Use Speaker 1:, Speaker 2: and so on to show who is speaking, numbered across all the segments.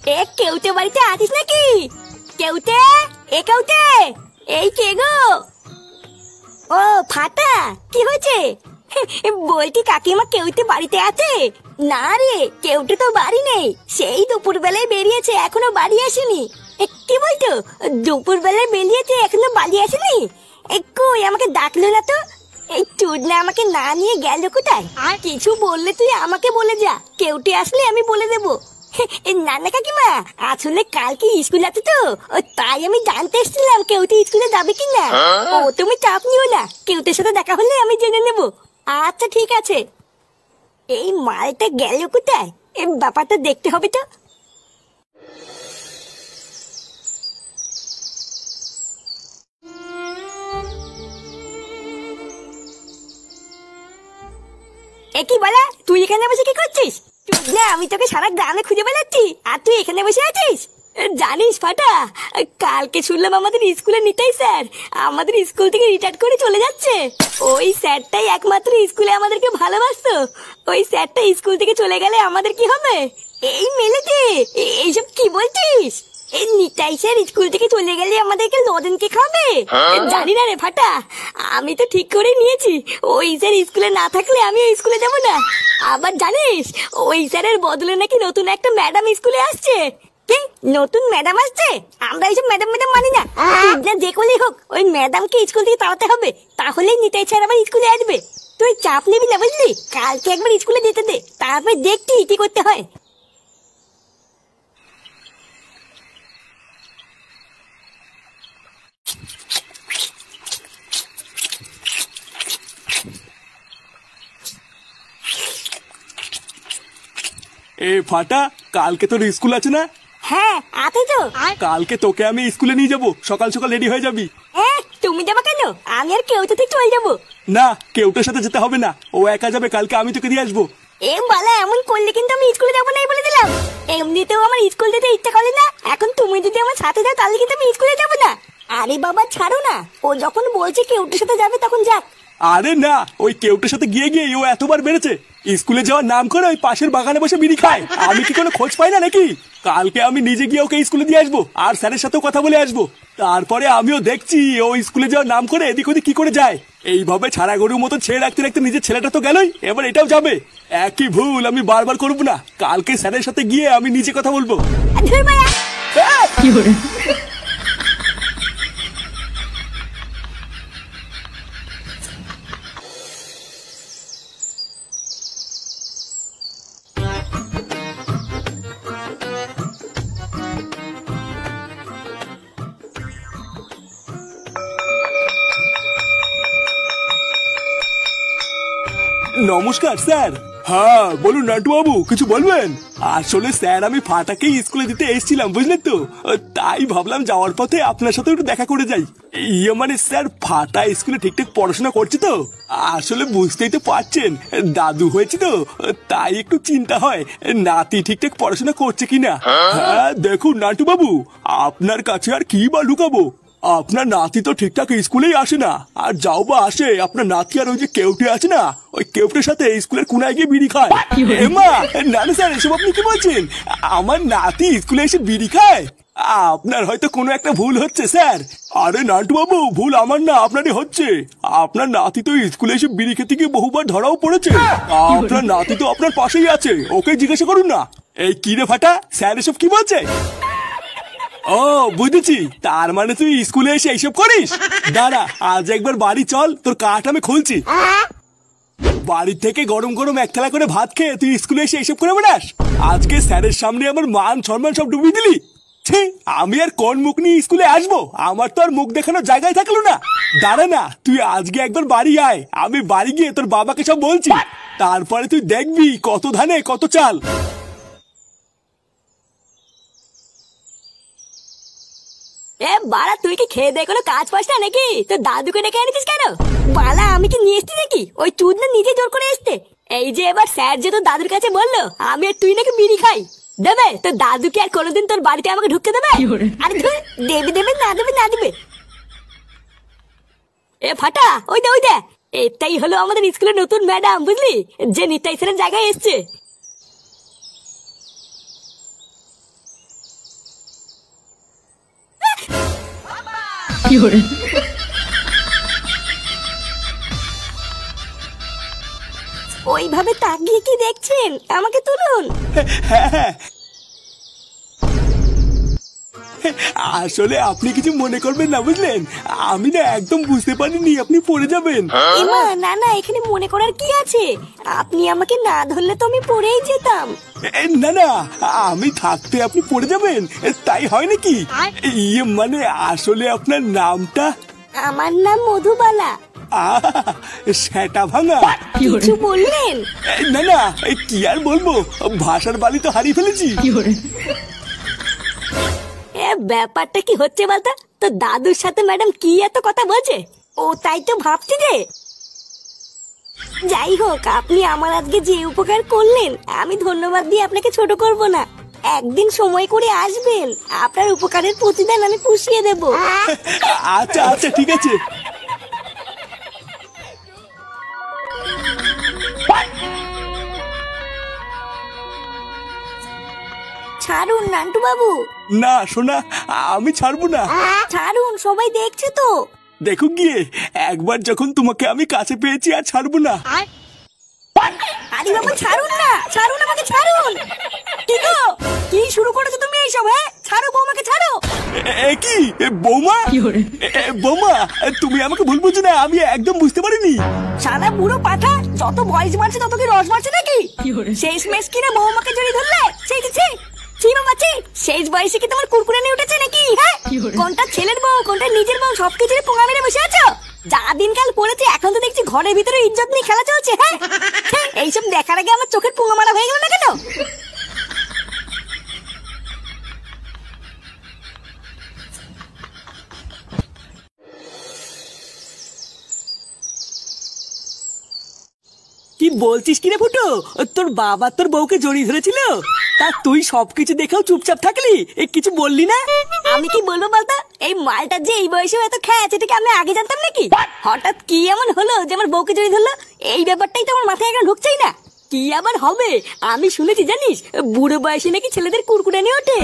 Speaker 1: এ কেউতে বাড়িতে আছিস নাকি? কেউতে, এ কেউতে, এই কে গো? ও ফাটা, কি হয়েছে? বলছি কাকিমা কেউতে বাড়িতে আছে? না রে, কেউতে তো বাড়ি নেই, সেই দুপুর বেলায় বেরিয়েছে, এখনো বাড়ি আসেনি। কি বলতো, দুপুর বেলায় বেরিয়েছে এখনো বাড়ি আসেনি? কই আমাকে ডাকলো না তো? এই চুদনা আমাকে না নিয়ে গেল কোথায়? আর কিছু বললে তুই আমাকে বলে যা, কেউটে আসলে আমি বলে দেবো। না না কাকিমা, আসলে কালকে স্কুল আছে তো, তাই আমি জানতে এসেছিলাম কেউটে স্কুলে যাবে কিনা। ও তুমি চাপ নিও না, কেউটের সাথে দেখা হলে আমি জেনে নেবো। আচ্ছা ঠিক আছে। এই মালটা গেল কোথায়? এই ব্যাপারটা দেখতে হবে তো। কি বলা, তুই এখানে বসে কি করছিস? না আমি তোকে সারা গ্রামে খুঁজে বেড়াচ্ছি আর তুই এখানে বসে আছিস? জানিস ফাটা, কালকে শুনলাম আমাদের স্কুলে নিতাই স্যার আমাদের স্কুল থেকে রিটায়ার করে চলে যাচ্ছে। ওই স্যারটাই একমাত্র স্কুলে আমাদেরকে ভালোবাসতো। ওই স্যারটা স্কুল থেকে চলে গেলে আমাদের কি হবে? এই মেলেতে এইসব কি বলছিস? এই নিতাই স্যার স্কুল থেকে চলে গেলে আমাদেরকে লজেন কে খাবে? জানি না রে ফাটা, আমি তো ঠিক করে নিয়েছি ওই স্যার স্কুলে না থাকলে আমি ওই স্কুলে যাব না। আবার জানিস ওই স্যারের বদলে নাকি নতুন একটা ম্যাডাম স্কুলে আসছে। কি নতুন ম্যাডাম আসছে? আমরা এইসব ম্যাডাম ম্যাডাম মানি না। যে করেই হোক ওই ম্যাডামকে স্কুল থেকে তাড়াতে হবে, তাহলেই নিতাই স্যার আবার স্কুলে আসবে। তুই চাপ নিবি না বুঝলি, কালকে একবার স্কুলে যেতে দে, তারপর দেখছি কি করতে হয়।
Speaker 2: এ ফাটা, কালকে তোর স্কুল আছে না?
Speaker 1: হ্যাঁ আছে তো।
Speaker 2: কালকে তোকে আমি স্কুলে নিয়ে যাবো, সকাল সকাল রেডি হয়ে যাবি।
Speaker 1: তুমি যাবা কেন? আমি আর কেউ তো চলে যাবো।
Speaker 2: না, কেউটার সাথে যেতে হবে না, ও একা যাবে, কালকে আমি তোকে দিয়ে আসবো।
Speaker 1: বালা এমন করলে কিন্তু আমি স্কুলে যাবো না বলে দিলাম। এমনিতেও আমার স্কুল যেতে ইচ্ছা করে না, এখন তুমি যদি আমার সাথে যাও তাহলে কিন্তু আমি স্কুলে যাবো না। আরে বাবা ছাড়ো না, ও যখন বলছে কেউটার সাথে যাবে তখন যাক।
Speaker 2: আরে না, ওই কেউটার সাথে গিয়ে গিয়ে ও এতবার বেড়েছে, স্কুলে যাওয়ার নাম করে ওই পাশের বাগানে বসে বিড়ি খায়। আমি কি কোনো খোঁজ পাই না নাকি? কালকে আমি নিজে গিয়ে ওকে স্কুলে দিয়ে আসবো আর স্যারের সাথেও কথা বলে আসবো। তারপরে আমিও দেখছি ও স্কুলে যাওয়ার নাম করে এদিক ওদিক কি করে যায়। এইভাবে ছাড়া গরুর মতো ছেড়ে রাখতে রাখতে নিজের ছেলেটা তো গেলই, এবার এটাও যাবে। একই ভুল আমি বারবার করবো না, কালকে স্যারের সাথে গিয়ে আমি নিজে কথা বলবো। নমস্কার স্যার। হ্যাঁ বলুন নাটু বাবু, কিছু বলবেন? আসলে স্যার আমি ফাটাকেই স্কুলে দিতে এসেছিলাম বুঝলেন তো, তাই ভাবলাম যাওয়ার পথে আপনার সাথে একটু দেখা করে যাই। মানে স্যার ফাটা স্কুলে ঠিকঠাক পড়াশোনা করছে তো? আসলে বুঝতেই তো পারছেন, দাদু হয়েছে তো, তাই একটু চিন্তা হয় নাতি ঠিকঠাক পড়াশোনা করছে কিনা। হ্যাঁ দেখুন নাটু বাবু, আপনার কাছে আর কি বা লুকাবো, আপনার নাতি তো ঠিকঠাক স্কুলেই আসে না, আর যাও বা আসে আপনার নাতি আর ওই যে কেউটে আছে না, ওই কেউটের সাথে স্কুলের কোনায় গিয়ে বিড়ি খায়। এমা না না স্যার, এসব আপনি কি বলছেন? আমার নাতি স্কুলে এসে বিড়ি খায়? আপনার হয়তো কোনো একটা ভুল হচ্ছে স্যার। আরে নান্টু বাবু, ভুল আমার না আপনারই হচ্ছে। আপনার নাতি তো স্কুলে এসে বিড়ি খেতে গিয়ে বহুবার ধরাও পড়েছে। আপনার নাতি তো আপনার পাশেই আছে, ওকে জিজ্ঞাসা করুন না। এই কি রে ফাটা, স্যার এসব কি বলছে? ও বুঝেছি, তার মানে তুই স্কুলে এসে এইসব করিস। দাঁড়া, আজ একবার বাড়ি চল, তোর কাঠ আমি খুলছি। বাড়ি থেকে গরম গরম এক থালা করে ভাত খেয়ে তুই স্কুলে এসে এইসব করে বেড়াস? আজকে স্যারের সামনে আমার মান সম্মান সব ডুবিয়ে দিলি। ছি, আমি আর কোন মুখ নিয়ে স্কুলে আসবো? আমার তো আর মুখ দেখানোর জায়গায় থাকলো না। দাঁড়া না, তুই আজকে একবার বাড়ি আয়, আমি বাড়ি গিয়ে তোর বাবাকে সব বলছি, তারপরে তুই দেখবি কত ধানে কত চাল।
Speaker 1: বাড়া তুই কি খেয়ে দিয়ে কোনো কাজ পাস না নাকি? তোর দাদুকে ডেকে এনেছিস কেন? বালা আমি কি নিয়ে এসছি নাকি? ওই চুদ না নিজে জোর করে এসছে। এই যে এবার স্যার যে তোর দাদুর কাছে বললো আমি আর তুই নাকি বিড়ি খাই, দেবে তোর দাদুকে আর কোনোদিন তোর বাড়িতে আমাকে ঢুকতে দেবে? আরে ধুর, দেবে দেবে না দেবে না দেবে। ফাটা, ওই দে ওই দে, এটাই হলো আমাদের স্কুলের নতুন ম্যাডাম বুঝলি, যে নিতাই স্যারের জায়গায় এসছে। ওইভাবে তাকিয়ে কি দেখছেন? আমাকে তুলুন।
Speaker 2: হ্যাঁ হ্যাঁ, আসলে আপনি কিছু মনে করবেন না বুঝলেন, আমি না একদম বুঝতে পারিনি আপনি পড়ে যাবেন।
Speaker 1: এমা না না, এখানে মনে করার কি আছে? আপনি আমাকে না ধরলে তো আমি পড়েই যেতাম।
Speaker 2: না না, আমি থাকতে আপনি পড়ে যাবেন তাই হয় নাকি? ইয়ে মানে আসলে আপনার নামটা?
Speaker 1: আমার নাম মধুবালা।
Speaker 2: সেটা ভাঙা।
Speaker 1: কিছু বললেন?
Speaker 2: না না, কি আর বলবো, ভাষার বালি তো হারিয়ে ফেলেছি।
Speaker 1: ব্যাপারটা কি হচ্ছে বলতো? তো দাদুর সাথে ম্যাডাম কি এত কথা বলছে? ও তাই তো ভাবছি যে। যাই হোক, আপনি আমার আজকে যে উপকার করলেন আমি ধন্যবাদ দিয়ে আপনাকে ছোট করব না। একদিন সময় করে আসবেন, আপনার উপকারের প্রতিদান আমি পুষিয়ে দেব।
Speaker 2: আচ্ছা আচ্ছা ঠিক আছে।
Speaker 1: ছাড়ুন নান্টু বাবু।
Speaker 2: না সোনা, আমি ছাড়বো না।
Speaker 1: ছাড়ুন, সবাই দেখছে তো।
Speaker 2: দেখো গিয়ে, একবার যখন তোমাকে আমি কাছে পেয়েছি আর ছাড়বো না।
Speaker 1: আরে বাবা ছাড়ুন না, ছাড়ুন আমাকে, ছাড়ুন। কি গো, কি শুরু করেছো তুমি এইসব? হ্যাঁ ছাড়ো বৌমাকে, ছাড়ো।
Speaker 2: কি বৌমা? বৌমা, তুমি আমাকে ভুল বুঝো না, আমি একদম বুঝতে পারিনি।
Speaker 1: সাদা বুড়ো পাঠা, যত বয়স বাড়ছে তত কি রস বাড়ছে নাকি? শেষ মেশ কিনা বৌমাকে জড়িয়ে ধরলে? সেই বাবাচ্ছি, শেষ বয়সে কি তোমার কুরকুরে নিয়ে উঠেছে নাকি? হ্যাঁ, কোনটা ছেলের বউ কোনটা নিজের বউ সবকিছুরই পোঙা মেরে বসে আছো। যা দিনকাল পড়েছে, এখন তো দেখছি ঘরের ভিতরে ইজ্জত নিয়ে খেলা চলছে। হ্যাঁ, এইসব দেখার আগে আমার চোখের পোঙা মারা হয়ে গেল না কেন?
Speaker 3: কি বলছিস কিরে ফুটো? তোর বাবা তোর বউকে জড়িয়ে ধরেছিল, তা তুই সবকিছু দেখেও চুপচাপ থাকলি, কিছু বললি না?
Speaker 1: আমি কি বলবো বলতো, এই মালটা যে এই বয়সে এত খেয়েছে এটাকে আমি আগে জানতাম নাকি? হঠাৎ কি এমন হলো যে আমার বউকে জড়িয়ে ধরলো? এই ব্যাপারটাই তো আমার মাথায় এখন ঢুকছেই না। কি আবার হবে? আমি শুনেছি জানিস, বুড়ো বয়সে নাকি ছেলেদের কুরকুরে নিয়ে ওঠে।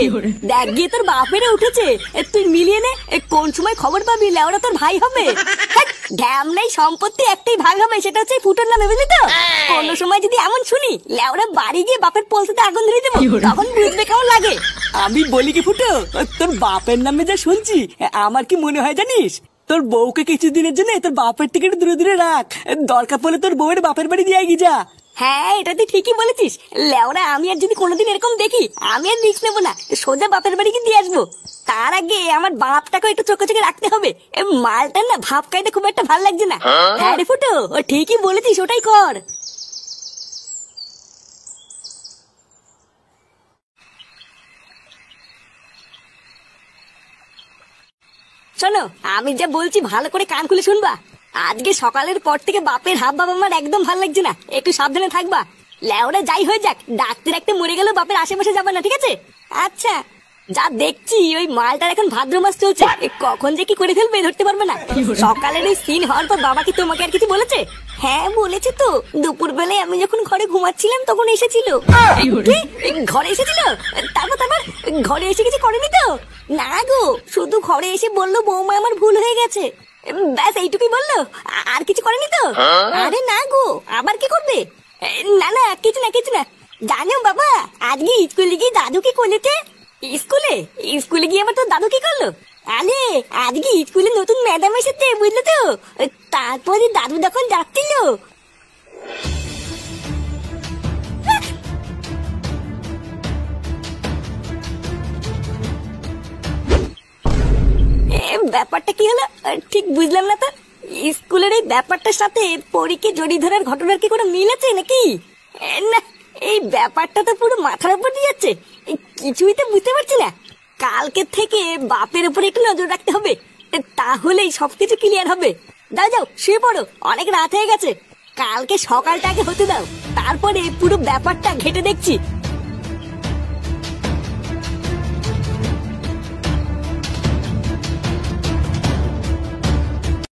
Speaker 1: দেখ গিয়ে তোর বাপেরে উঠেছে, তুই মিলিয়ে নে, কোন সময় খবর পাবি লেওরা তোর ভাই হবে। ঢ্যাম নেই, সম্পত্তি একটাই ভাগ হবে, সেটা হচ্ছে ফুটোর নামে, বুঝলি তো? কোনো সময় যদি এমন শুনি লেওরা বাড়ি গিয়ে বাপের পলসেতে আগুন ধরে দেবো, তখন বুঝবে কেমন লাগে।
Speaker 3: আমি বলি কি ফুটো, তোর বাপের নামে যা শুনছি আমার কি মনে হয় জানিস, তোর বউকে কিছুদিনের জন্য তোর বাপের থেকে একটু দূরে দূরে রাখ, দরকার পড়লে তোর বউয়ের বাপের বাড়ি দিয়ে গিয়ে যা।
Speaker 1: হ্যাঁ, এটা তুই ঠিকই বলেছিস। লেওরা আমি আর যদি কোনোদিন এরকম দেখি, আমি আর রিস্ক নেবো না, সোজা বাপের বাড়ি গিয়ে দিয়ে আসবো। তার আগে আমার বাপটাকে একটু চোখে চোখে রাখতে হবে। মালটার না ভাব খাইতে খুব একটা ভালো লাগছে না। হ্যাঁ রে ফুটো, ও ঠিকই বলেছিস, ওটাই কর। শোনো, আমি যা বলছি ভালো করে কান খুলে শুনবা। আজকে সকালের পর থেকে বাপের হাব ভাব আমার একদম ভালো লাগছে না, একটু সাবধানে থাকবা। লেওরা যাই হয়ে যাক, ডাক্তার একটা মরে গেলেও বাপের আশেপাশে যাবে না, ঠিক আছে? আচ্ছা, যা দেখছি ওই মালটার এখন ভাদ্র মাস চলছে, কখন যে কি করে ফেলবে ধরতে পারবে না। সকালের ওই সিন হওয়ার পর বাবা কি তোমাকে আর কিছু বলেছে? হ্যাঁ বলেছে তো, দুপুর বেলায় আমি যখন ঘরে ঘুমাচ্ছিলাম তখন এসেছিল। ঘরে এসেছিল? তারপর ঘরে এসে কিছু করেনি তো? না গো, শুধু ঘরে এসে বললো বৌমা আমার ভুল হয়ে গেছে, ব্যাস এইটুকুই বললো, আর কিছু করেনি তো? আরে না গো, আবার কি করবে? না না, কিছু না কিছু না। জানো বাবা, আজকে স্কুলে গিয়ে দাদু কি করেছে? স্কুলে গিয়ে আবার তোর দাদু কি করলো? আরে আজকে স্কুলে নতুন ম্যাডাম এসেছে, বুঝলে তো? তারপরে দাদু যখন যাচ্ছিল, ব্যাপারটা কি হলো ঠিক বুঝলাম না তো। স্কুলের এই ব্যাপারটার সাথে পরীকে জড়িয়ে ধরার ঘটনার কি কোনো মিল আছে নাকি? না, এই ব্যাপারটা তো পুরো মাথার উপর দিয়ে যাচ্ছে, কিছুই তো বুঝতে পারছি না। কালকে থেকে বাপের উপর একটু নজর রাখতে হবে, তাহলেই সবকিছু ক্লিয়ার হবে। দাও যাও শুয়ে পড়ো, অনেক রাত হয়ে গেছে। কালকে সকালটাকে হতে দাও, তারপরে পুরো ব্যাপারটা ঘেটে দেখছি।